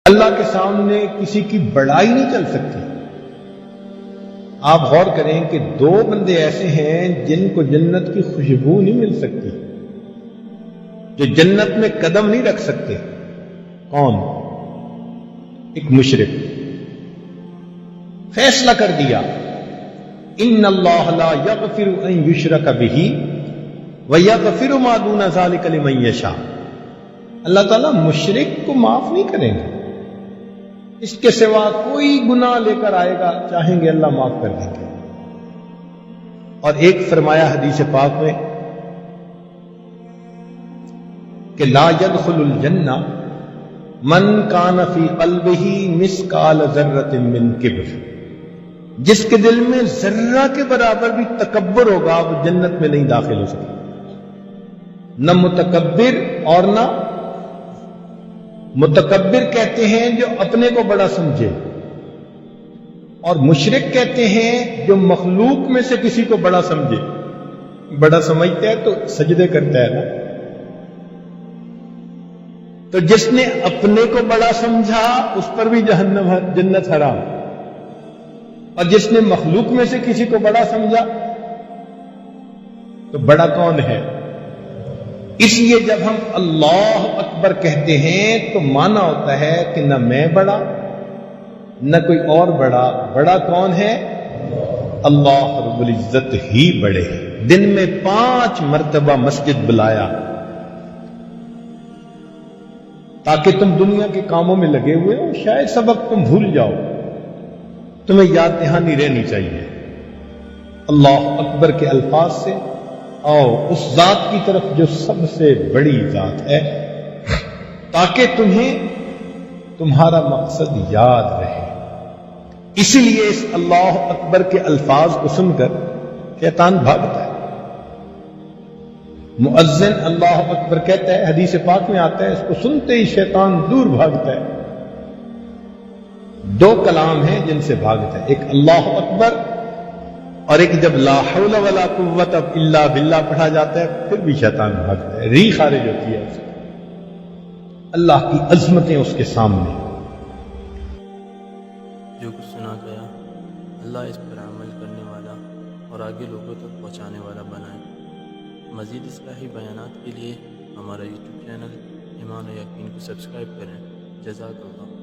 اللہ کے سامنے کسی کی بڑائی نہیں چل سکتی۔ آپ غور کریں کہ دو بندے ایسے ہیں جن کو جنت کی خوشبو نہیں مل سکتی، جو جنت میں قدم نہیں رکھ سکتے۔ کون؟ ایک مشرک۔ فیصلہ کر دیا ان اللہ لا یغفر ان یشرک بہ ویغفر ما دون ذلک لمن یشاء۔ اللہ تعالیٰ مشرک کو معاف نہیں کریں گے، اس کے سوا کوئی گناہ لے کر آئے گا چاہیں گے اللہ معاف کر دیں گے۔ اور ایک فرمایا حدیث پاک میں کہ لا يدخل الجنہ من کان فی قلبہ مثقال ذرۃ من کبر، جس کے دل میں ذرہ کے برابر بھی تکبر ہوگا وہ جنت میں نہیں داخل ہو سکے۔ نہ متکبر اور نہ متکبر کہتے ہیں جو اپنے کو بڑا سمجھے، اور مشرک کہتے ہیں جو مخلوق میں سے کسی کو بڑا سمجھے۔ بڑا سمجھتا ہے تو سجدے کرتا ہے نا۔ تو جس نے اپنے کو بڑا سمجھا اس پر بھی جہنم جنت حرام، اور جس نے مخلوق میں سے کسی کو بڑا سمجھا تو بڑا کون ہے؟ اس لیے جب ہم اللہ اکبر کہتے ہیں تو معنی ہوتا ہے کہ نہ میں بڑا نہ کوئی اور بڑا، بڑا کون ہے؟ اللہ رب العزت ہی بڑے ہیں۔ دن میں 5 مرتبہ مسجد بلایا تاکہ تم دنیا کے کاموں میں لگے ہوئے ہو، شاید سبق تم بھول جاؤ، تمہیں یاد دہانی رہنی چاہیے۔ اللہ اکبر کے الفاظ سے آؤ اس ذات کی طرف جو سب سے بڑی ذات ہے، تاکہ تمہیں تمہارا مقصد یاد رہے۔ اسی لیے اس اللہ اکبر کے الفاظ کو سن کر شیطان بھاگتا ہے۔ مؤذن اللہ اکبر کہتا ہے، حدیث پاک میں آتا ہے، اس کو سنتے ہی شیطان دور بھاگتا ہے۔ 2 کلام ہیں جن سے بھاگتا ہے، ایک اللہ اکبر، اور ایک جب لا حول ولا قوت الا باللہ پڑھا جاتا ہے پھر بھی شیطان بھاگتا ہے، ری خارج ہوتی ہے اس کی۔ اللہ کی عظمتیں اس کے سامنے۔ جو کچھ سنا گیا اللہ اس پر عمل کرنے والا اور آگے لوگوں تک پہنچانے والا بنائے۔ مزید اصلاحی بیانات کے لیے ہمارا یوٹیوب چینل ایمان و یقین کو سبسکرائب کریں۔ جزاک اللہ۔